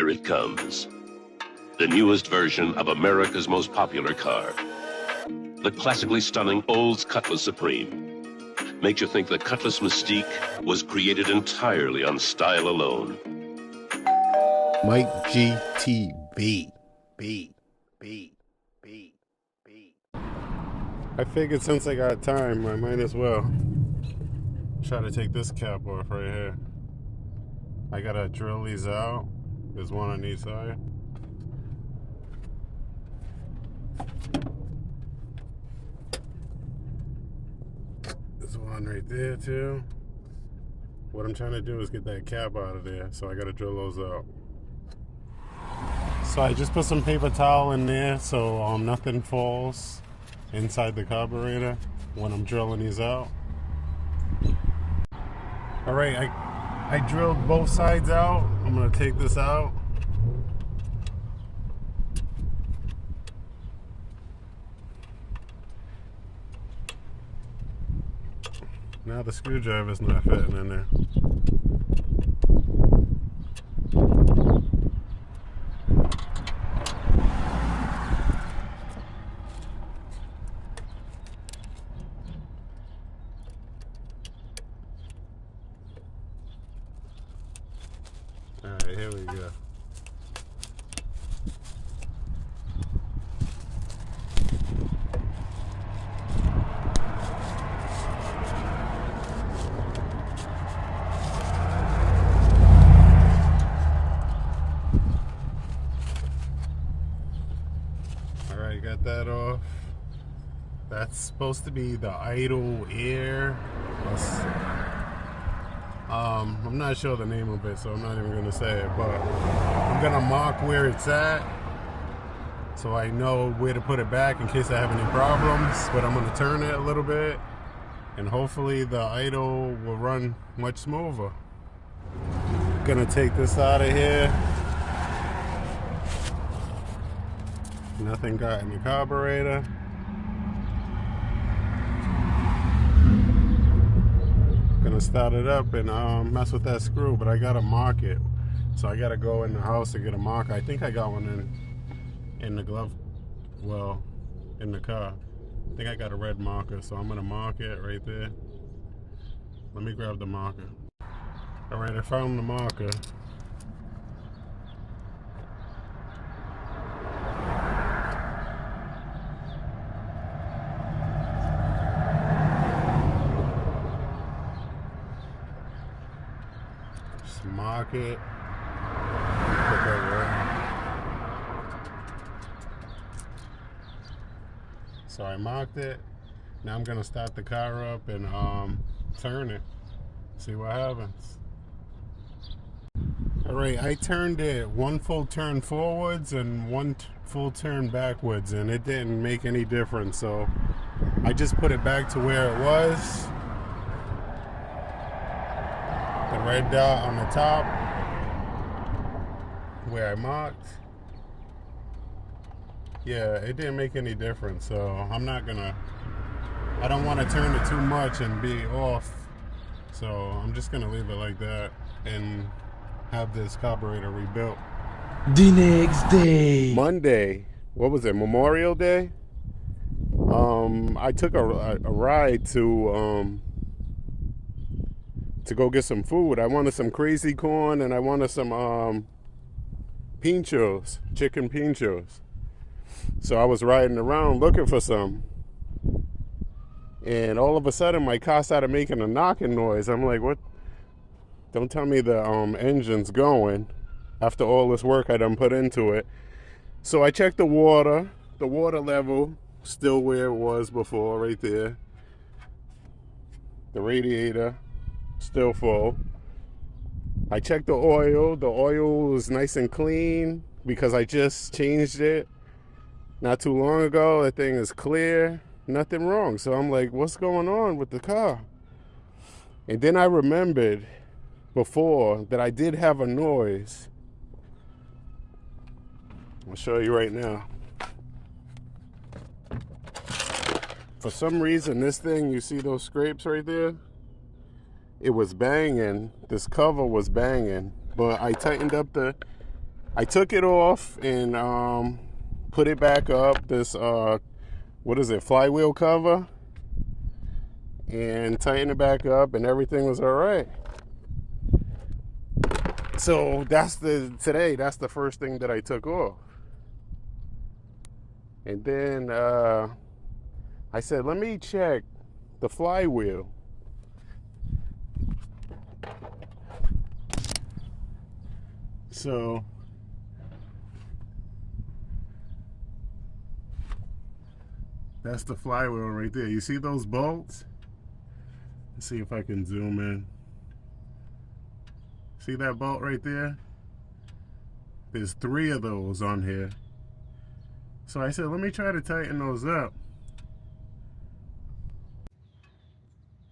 here it comes. The newest version of America's most popular car. The classically stunning Olds Cutlass Supreme. Makes you think the Cutlass mystique was created entirely on style alone. MIKEGTV. I figured since I got time, I might as well try to take this cap off right here. I gotta drill these out. There's one on each side. There's one right there too. What I'm trying to do is get that cap out of there, so I gotta drill those out. So I just put some paper towel in there so nothing falls inside the carburetor when I'm drilling these out. All right, I drilled both sides out. I'm gonna take this out. Now the screwdriver's not fitting in there. Alright, here we go. Alright, got that off. That's supposed to be the idle air. I'm not sure the name of it, so I'm not even gonna say it, but I'm gonna mark where it's at so I know where to put it back in case I have any problems. But I'm gonna turn it a little bit and hopefully the idle will run much smoother. Gonna take this out of here. Nothing got in the carburetor. Gonna start it up and mess with that screw, but I gotta mark it, so I gotta go in the house to get a marker. I think I got one in the glove, well, in the car. I think I got a red marker, so I'm gonna mark it right there. Let me grab the marker. All right, I found the marker. Mark it. Put that right. So I marked it. Now I'm gonna start the car up and turn it. See what happens. All right, I turned it one full turn forwards and one full turn backwards, and it didn't make any difference. So I just put it back to where it was. The red dot on the top where I marked. Yeah, it didn't make any difference, so I don't want to turn it too much and be off, so I'm just gonna leave it like that and have this carburetor rebuilt. The next day, Monday, what was it, Memorial Day? I took a ride to go get some food. I wanted some crazy corn and I wanted some pinchos, chicken pinchos. So I was riding around looking for some. And all of a sudden my car started making a knocking noise. I'm like, what? Don't tell me the engine's going after all this work I done put into it. So I checked the water level, still where it was before, right there. The radiator, still full. I checked the oil was nice and clean because I just changed it not too long ago. That thing is clear, nothing wrong. So I'm like, what's going on with the car? And then I remembered before that I did have a noise. I'll show you right now. For some reason, this thing, you see those scrapes right there? It was banging. This cover was banging. But I tightened up the I took it off and put it back up. This what is it, flywheel cover, and tightened it back up, and everything was all right. So that's the first thing that I took off. And then I said, let me check the flywheel. So that's the flywheel right there. You see those bolts? Let's see if I can zoom in. See that bolt right there? There's 3 of those on here. So I said, let me try to tighten those up.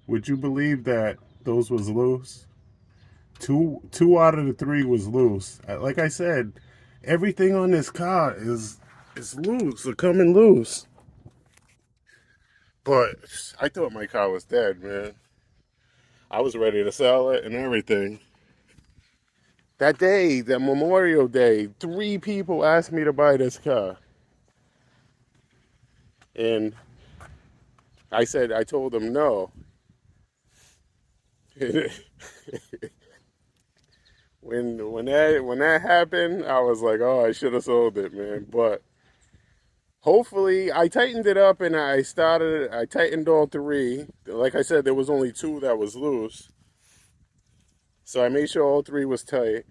Would you believe that those was loose? Two out of the 3 was loose. Like I said, everything on this car is loose, or coming loose. But I thought my car was dead, man. I was ready to sell it and everything. That day, that Memorial Day, 3 people asked me to buy this car. And I told them no. When that happened, I was like, oh, I should have sold it, man. But hopefully, I tightened it up and I tightened all 3. Like I said, there was only 2 that was loose. So I made sure all 3 was tight.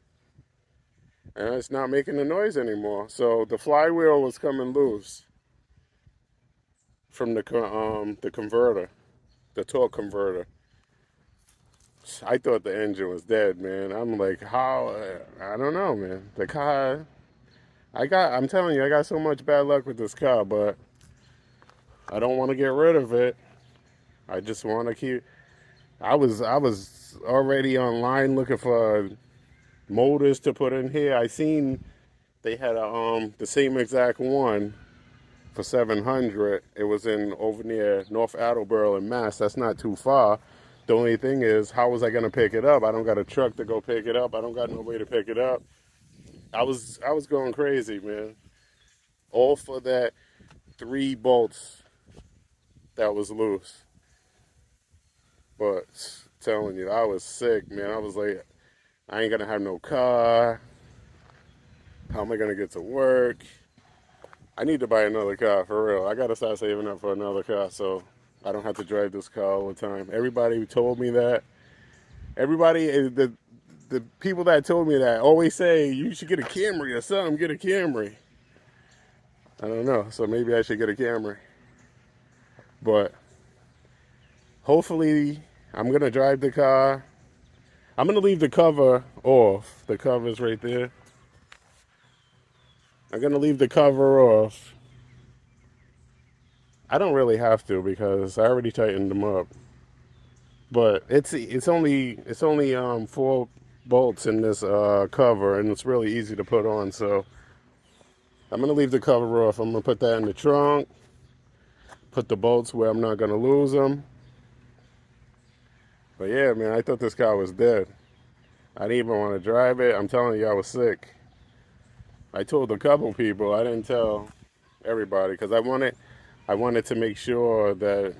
And it's not making a noise anymore. So the flywheel was coming loose from the converter, the torque converter. I thought the engine was dead, man. I'm like, how? I don't know, man. The car, I'm telling you, I got so much bad luck with this car, but I don't want to get rid of it. I just want to keep. I was already online looking for motors to put in here. I seen they had the same exact one for $700. It was over near North Attleboro in Mass. That's not too far. The only thing is, how was I gonna pick it up? I don't got a truck to go pick it up. I don't got no way to pick it up. I was going crazy, man. All for that 3 bolts that was loose. But telling you, I was sick, man. I was like, I ain't gonna have no car. How am I gonna get to work? I need to buy another car, for real. I gotta start saving up for another car so I don't have to drive this car all the time. Everybody told me that. Everybody, the people that told me that always say, you should get a Camry or something, get a Camry. I don't know, so maybe I should get a Camry. But hopefully, I'm gonna drive the car. I'm gonna leave the cover off. The cover's right there. I'm gonna leave the cover off. I don't really have to because I already tightened them up. But it's only 4 bolts in this cover, and it's really easy to put on. So I'm gonna leave the cover off. I'm gonna put that in the trunk. Put the bolts where I'm not gonna lose them. But yeah, man, I thought this car was dead. I didn't even want to drive it. I'm telling you, I was sick. I told a couple people. I didn't tell everybody because I wanted to make sure that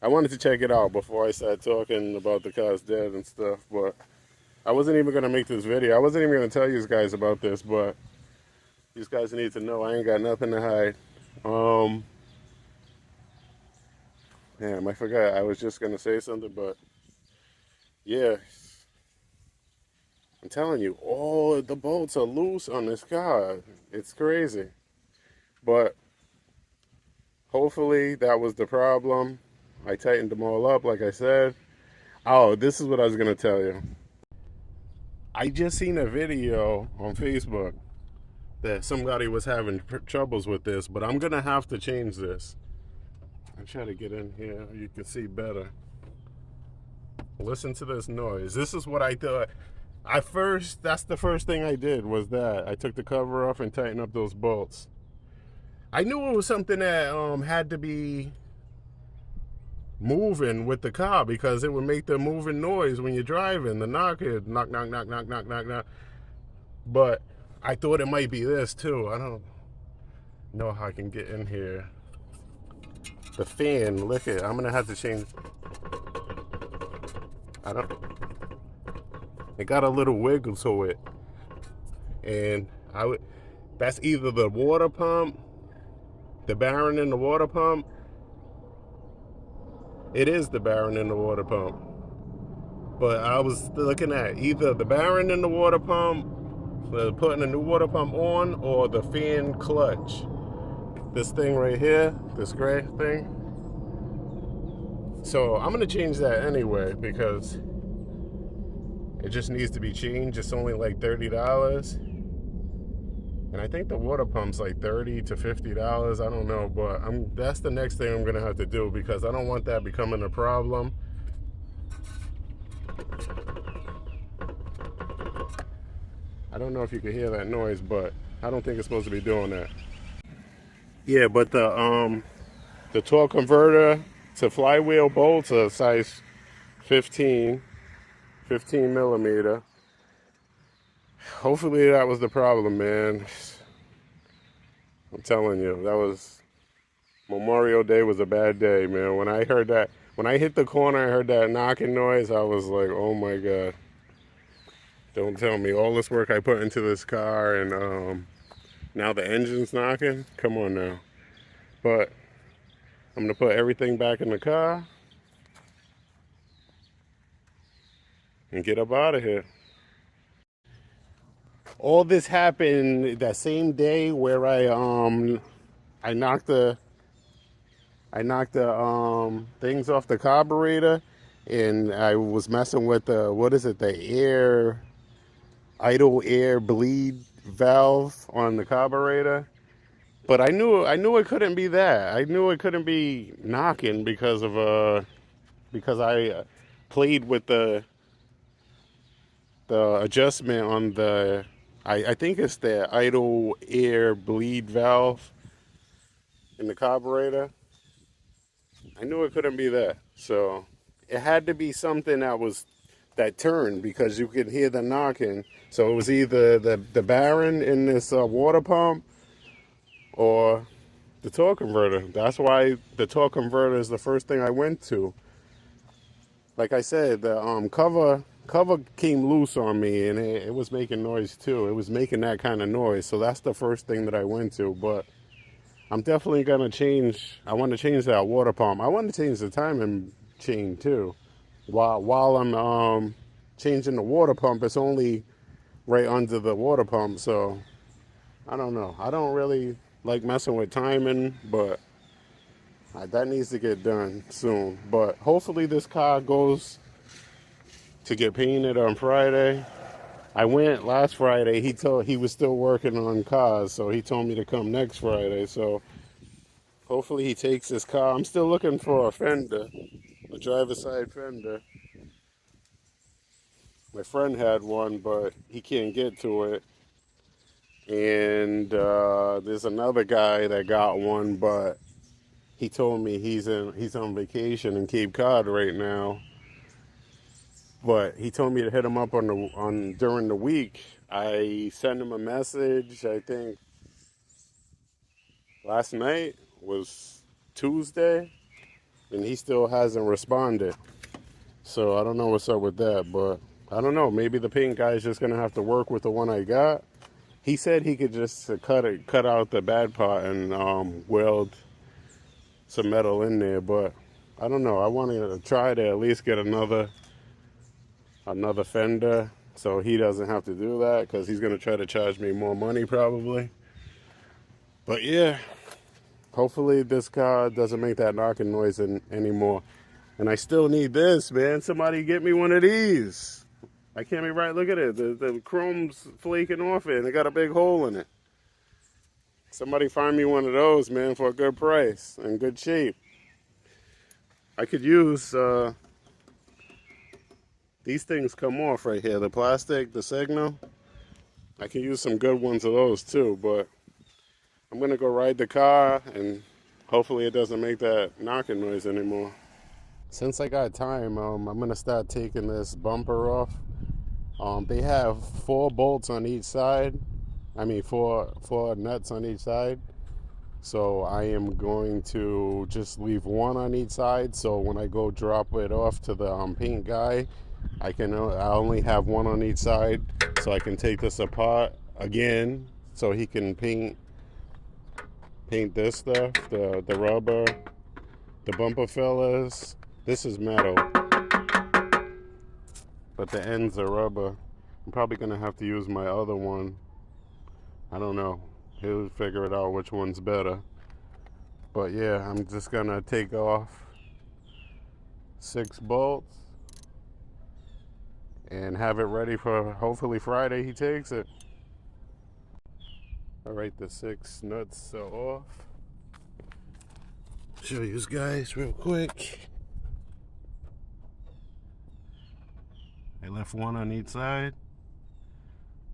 I wanted to check it out before I started talking about the car's dead and stuff. But I wasn't even gonna make this video. I wasn't even gonna tell you guys about this. But these guys need to know I ain't got nothing to hide. Damn, I forgot. I was just gonna say something, but yeah. I'm telling you, all the bolts are loose on this car. It's crazy. But hopefully that was the problem. I tightened them all up, like I said. Oh, this is what I was going to tell you. I just seen a video on Facebook that somebody was having troubles with this, but I'm going to have to change this. I'll try to get in here. You can see better. Listen to this noise. This is what I thought. That's the first thing I did was that. I took the cover off and tightened up those bolts. I knew it was something that had to be moving with the car because it would make the moving noise when you're driving. The knock, knock, knock, knock, knock, knock, knock, knock. But I thought it might be this too. I don't know how I can get in here. The fan, look it. I'm gonna have to change. I don't. It got a little wiggle to it, and I would. That's either the water pump, the Baron in the water pump. It is the Baron in the water pump. But I was looking at either the Baron in the water pump, putting a new water pump on, or the fan clutch. This thing right here, this gray thing. So I'm gonna change that anyway because it just needs to be changed. It's only like $30. And I think the water pump's like $30 to $50. I don't know, but that's the next thing I'm gonna have to do because I don't want that becoming a problem. I don't know if you can hear that noise, but I don't think it's supposed to be doing that. Yeah, but the torque converter to flywheel bolts are size 15 millimeter. Hopefully that was the problem, man. I'm telling you, that was Memorial Day was a bad day, man. When I heard that, when I hit the corner, I heard that knocking noise. I was like, oh my God. Don't tell me all this work I put into this car and now the engine's knocking. Come on now. But I'm gonna put everything back in the car and get up out of here. All this happened that same day where I knocked the things off the carburetor, and I was messing with the the idle air bleed valve on the carburetor. But I knew it couldn't be that. I knew it couldn't be knocking because I played with the adjustment on the I think it's the idle air bleed valve in the carburetor. I knew it couldn't be that. So it had to be something that turned because you could hear the knocking. So it was either the Baron in this water pump or the torque converter. That's why the torque converter is the first thing I went to. Like I said, the cover came loose on me, and it was making noise too. It was making that kind of noise. So that's the first thing that I went to. But I'm definitely gonna change. I want to change that water pump. I want to change the timing chain too. While I'm changing the water pump, it's only right under the water pump. So I don't know. I don't really like messing with timing, but that needs to get done soon. But hopefully this car goes to get painted on Friday. I went last Friday. He was still working on cars, so he told me to come next Friday. So hopefully he takes this car. I'm still looking for a fender, a driver's side fender. My friend had one, but he can't get to it. And there's another guy that got one, but he told me he's on vacation in Cape Cod right now. But he told me to hit him up during the week. I sent him a message, I think last night was Tuesday, and he still hasn't responded. So I don't know what's up with that, but I don't know. Maybe the paint guy is just gonna have to work with the one I got. He said he could just cut out the bad part and weld some metal in there, but I don't know. I want to try to at least get another fender so he doesn't have to do that because he's going to try to charge me more money probably. But yeah, hopefully this car doesn't make that knocking noise anymore. And I still need this, man. Somebody get me one of these. I can't be right. Look at it. The chrome's flaking off it and it got a big hole in it. Somebody find me one of those, man, for a good price and good shape. I could use, these things come off right here. The plastic, the signal. I can use some good ones of those too, but I'm going to go ride the car and hopefully it doesn't make that knocking noise anymore. Since I got time, I'm going to start taking this bumper off. They have 4 bolts on each side, I mean, four nuts on each side. So I am going to just leave one on each side. So when I go drop it off to the paint guy, I only have one on each side. So I can take this apart again, so he can paint this stuff, the rubber, the bumper fillers. This is metal, but the ends are rubber. I'm probably gonna have to use my other one. I don't know. He'll figure it out which one's better. But yeah, I'm just gonna take off 6 bolts and have it ready for hopefully Friday he takes it. All right, the 6 nuts are off. Show you guys real quick. I left one on each side.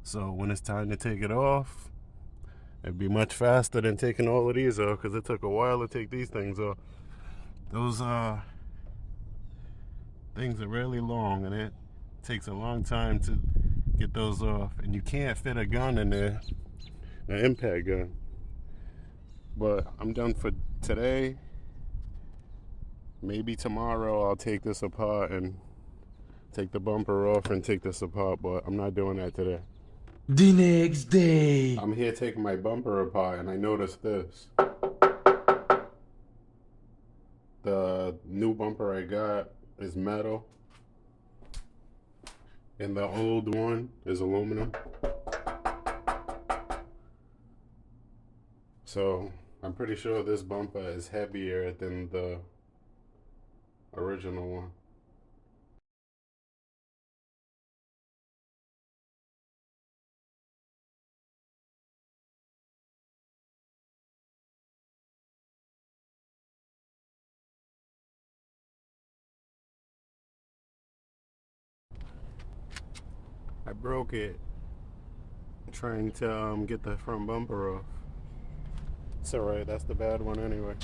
So when it's time to take it off, it'd be much faster than taking all of these off, because it took a while to take these things off. Those things are really long, and it takes a long time to get those off. And you can't fit a gun in there, an impact gun. But I'm done for today. Maybe tomorrow I'll take this apart and take the bumper off and take this apart, but I'm not doing that today. The next day. I'm here taking my bumper apart, and I noticed this. The new bumper I got is metal, and the old one is aluminum. So I'm pretty sure this bumper is heavier than the original one. I broke it trying to get the front bumper off. It's alright, that's the bad one anyway.